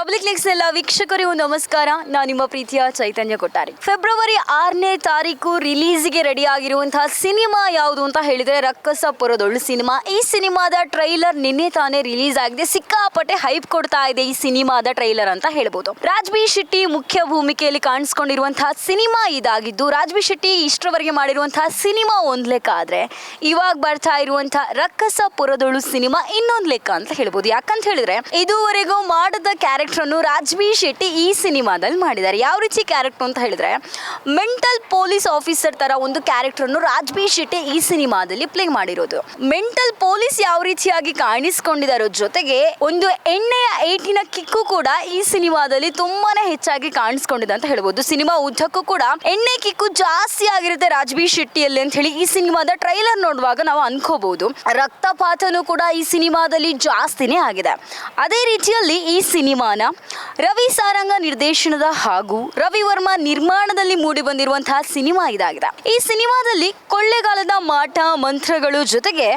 Public ಲಿಕ್ಸ್ ಎಲ್ಲ ವೀಕ್ಷಕರಿಗೂ ನಮಸ್ಕಾರ. ನಾನು ನಿಮ್ಮ ಪ್ರೀತಿಯ ಚೈತನ್ಯ ಕೊಟ್ಟಾರಿ. ಫೆಬ್ರವರಿ 6ನೇ ತಾರೀಕು ರಿಲೀಸ್ಗೆ ರೆಡಿ ಆಗಿರುವಂತಹ ಸಿನಿಮಾ ಯಾವುದು ಅಂತ ಹೇಳಿದ್ರೆ ರಕ್ಕಸ ಪುರದೊಳು ಸಿನಿಮಾ. ಈ ಸಿನಿಮಾದ ಟ್ರೈಲರ್ ನಿನ್ನೆ ತಾನೇ ರಿಲೀಸ್ ಆಗಿದೆ. ಸಿಕ್ಕಾಪಟ್ಟೆ ಹೈಪ್ ಕೊಡ್ತಾ ಇದೆ ಈ ಸಿನಿಮಾದ ಟ್ರೈಲರ್ ಅಂತ ಹೇಳ್ಬೋದು. ರಾಜ್ಬಿ ಶೆಟ್ಟಿ ಮುಖ್ಯ ಭೂಮಿಕೆಯಲ್ಲಿ ಕಾಣಿಸ್ಕೊಂಡಿರುವಂತಹ ಸಿನಿಮಾ ಇದಾಗಿದ್ದು, ರಾಜ್ಬಿ ಶೆಟ್ಟಿ ಇಷ್ಟರವರೆಗೆ ಮಾಡಿರುವಂತಹ ಸಿನಿಮಾ ಒಂದ್ ಲೆಕ್ಕ ಆದ್ರೆ ಇವಾಗ ಬರ್ತಾ ಇರುವಂತಹ ರಕ್ಕಸ ಪುರದೊಳು ಸಿನಿಮಾ ಇನ್ನೊಂದ್ ಲೆಕ್ಕ ಅಂತ ಹೇಳ್ಬೋದು. ಯಾಕಂತ ಹೇಳಿದ್ರೆ ಇದುವರೆಗೂ ಮಾಡದ ಕ್ಯಾರೆಕ್ಟರ್ ಅನ್ನು ರಾಜ್ಬಿ ಶೆಟ್ಟಿ ಈ ಸಿನಿಮಾದಲ್ಲಿ ಮಾಡಿದ್ದಾರೆ. ಯಾವ ರೀತಿ ಕ್ಯಾರೆಕ್ಟರ್ ಅಂತ ಹೇಳಿದ್ರೆ ಮೆಂಟಲ್ ಪೊಲೀಸ್ ಆಫೀಸರ್ ತರ ಒಂದು ಕ್ಯಾರೆಕ್ಟರ್ ಅನ್ನು ರಾಜ್ಬಿ ಶೆಟ್ಟಿ ಈ ಸಿನಿಮಾದಲ್ಲಿ ಪ್ಲೇ ಮಾಡಿರೋದು. ಮೆಂಟಲ್ ಪೊಲೀಸ್ ಯಾವ ರೀತಿಯಾಗಿ ಕಾಣಿಸ್ಕೊಂಡಿದ್ದಾರೋ ಜೊತೆಗೆ ಒಂದು ಎಣ್ಣೆಯ ಏಟಿನ ಕಿಕ್ಕು ಕೂಡ ಈ ಸಿನಿಮಾದಲ್ಲಿ ತುಂಬಾನೇ ಹೆಚ್ಚಾಗಿ ಕಾಣಿಸ್ಕೊಂಡಿದೆ ಅಂತ ಹೇಳ್ಬೋದು. ಸಿನಿಮಾ ಉದ್ದಕ್ಕೂ ಕೂಡ ಎಣ್ಣೆ ಕಿಕ್ಕು ಜಾಸ್ತಿ ಆಗಿರುತ್ತೆ ರಾಜ್ಬಿ ಶೆಟ್ಟಿಯಲ್ಲಿ ಅಂತ ಹೇಳಿ ಈ ಸಿನಿಮಾದ ಟ್ರೈಲರ್ ನೋಡುವಾಗ ನಾವು ಅನ್ಕೋಬಹುದು. ರಕ್ತಪಾತನೂ ಕೂಡ ಈ ಸಿನಿಮಾದಲ್ಲಿ ಜಾಸ್ತಿನೇ ಆಗಿದೆ. ಅದೇ ರೀತಿಯಲ್ಲಿ ಈ ಸಿನಿಮಾನ ರವಿ ಸಾರಂಗ ನಿರ್ದೇಶನದ ಹಾಗೂ ರವಿ ವರ್ಮಾ ನಿರ್ಮಾಣದಲ್ಲಿ ಮೂಡಿ ಬಂದಿರುವಂತಹ ಸಿನಿಮಾ ಇದಾಗಿದೆ. ಈ ಸಿನಿಮಾದಲ್ಲಿ ಕೊಳ್ಳೆಗಾಲದ ಮಾಟ ಮಂತ್ರಗಳು ಜೊತೆಗೆ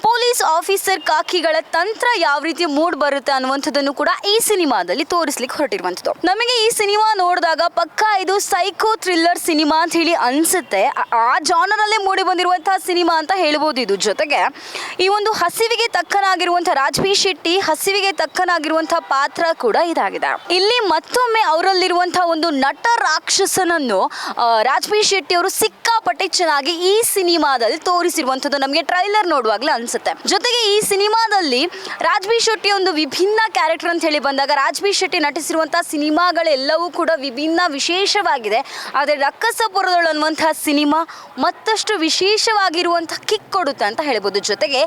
ಪೊಲೀಸ್ ಆಫೀಸರ್ ಕಾಕಿಗಳ ತಂತ್ರ ಯಾವ ರೀತಿ ಮೂಡ್ ಬರುತ್ತೆ ಅನ್ನುವಂಥದ್ದನ್ನು ಕೂಡ ಈ ಸಿನಿಮಾದಲ್ಲಿ ತೋರಿಸ್ಲಿಕ್ಕೆ ಹೊರಟಿರುವಂಥದ್ದು. ನಮಗೆ ಈ ಸಿನಿಮಾ ನೋಡಿದಾಗ ಪಕ್ಕಾ ಇದು ಸೈಕೋ ಥ್ರಿಲ್ಲರ್ ಸಿನಿಮಾ ಅಂತ ಹೇಳಿ ಅನ್ಸುತ್ತೆ. ಆ ಜಾನರ್ ಅಲ್ಲೇ ಮೂಡಿ ಬಂದಿರುವಂತಹ ಸಿನಿಮಾ ಅಂತ ಹೇಳ್ಬೋದು. ಇದು ಜೊತೆಗೆ ಈ ಒಂದು ಹಸಿವಿಗೆ ತಕ್ಕನಾಗಿರುವಂತಹ ರಾಜ್ಬಿ ಶೆಟ್ಟಿ ಹಸಿವಿಗೆ ತಕ್ಕನಾಗಿರುವಂತಹ ಪಾತ್ರ ಕೂಡ ಇದಾಗಿದೆ. ಇಲ್ಲಿ ಮತ್ತೊಮ್ಮೆ ಅವರಲ್ಲಿರುವಂತಹ ಒಂದು ನಟ ರಾಕ್ಷಸನನ್ನು ರಾಜ್ಬಿ ಶೆಟ್ಟಿ ಅವರು ಸಿಕ್ಕಾಪಟ್ಟೆ ಚೆನ್ನಾಗಿ ಈ ಸಿನಿಮಾದಲ್ಲಿ ತೋರಿಸಿರುವಂಥದ್ದು ನಮಗೆ ಟ್ರೈಲರ್ ನೋಡುವಾಗಲೇ ಅನ್ಸುತ್ತೆ. ಜೊತೆಗೆ ಈ ಸಿನಿಮಾದಲ್ಲಿ ರಾಜ್ಬಿ ಶೆಟ್ಟಿ ಒಂದು ವಿಭಿನ್ನ ಕ್ಯಾರೆಕ್ಟರ್ ಅಂತ ಹೇಳಿ ಬಂದಾಗ ರಾಜ್ಬಿ ಶೆಟ್ಟಿ ನಟಿಸಿರುವಂತಹ ಸಿನಿಮಾಗಳೆಲ್ಲವೂ ಕೂಡ ವಿಭಿನ್ನ ವಿಶೇಷವಾಗಿದೆ. ಆದರೆ ರಕ್ಕಸಪುರದೊಳು ಅನ್ನುವಂತಹ ಸಿನಿಮಾ ಮತ್ತಷ್ಟು ವಿಶೇಷವಾಗಿರುವಂತಹ ಕಿಕ್ ಕೊಡುತ್ತೆ ಅಂತ ಹೇಳ್ಬೋದು. ಜೊತೆಗೆ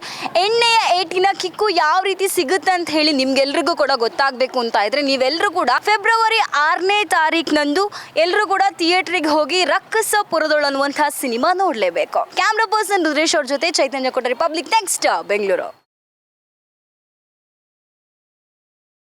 ಎಣ್ಣೆಯ ಏಟಿನ ಕಿಕ್ಕು ಯಾವ ರೀತಿ ಸಿಗುತ್ತೆ ಅಂತ ಹೇಳಿ ನಿಮ್ಗೆಲ್ರಿಗೂ ಕೂಡ ಗೊತ್ತಾಗಬೇಕು ಅಂತ ಇದ್ರೆ ನೀವೆಲ್ಲರೂ ಕೂಡ ಫೆಬ್ರವರಿ 6ನೇ ತಾರೀಕಿನಂದು ಎಲ್ಲರೂ ಕೂಡ ಥಿಯೇಟರ್ಗೆ ಹೋಗಿ ರಕ್ಕಸ ಪುರದೊಳು ಅನ್ನುವಂತಹ ಸಿನಿಮಾ ನೋಡಲೇಬೇಕು. ಕ್ಯಾಮ್ರಾ ಪರ್ಸನ್ ರುದ್ರೇಶ್ ಅವ್ರ ಜೊತೆ ಚೈತನ್ಯ ಕೊಟ್ಟರೆ ಪಬ್ಲಿಕ್ ನೆಕ್ಸ್ಟ್ ಬೆಂಗಳೂರು.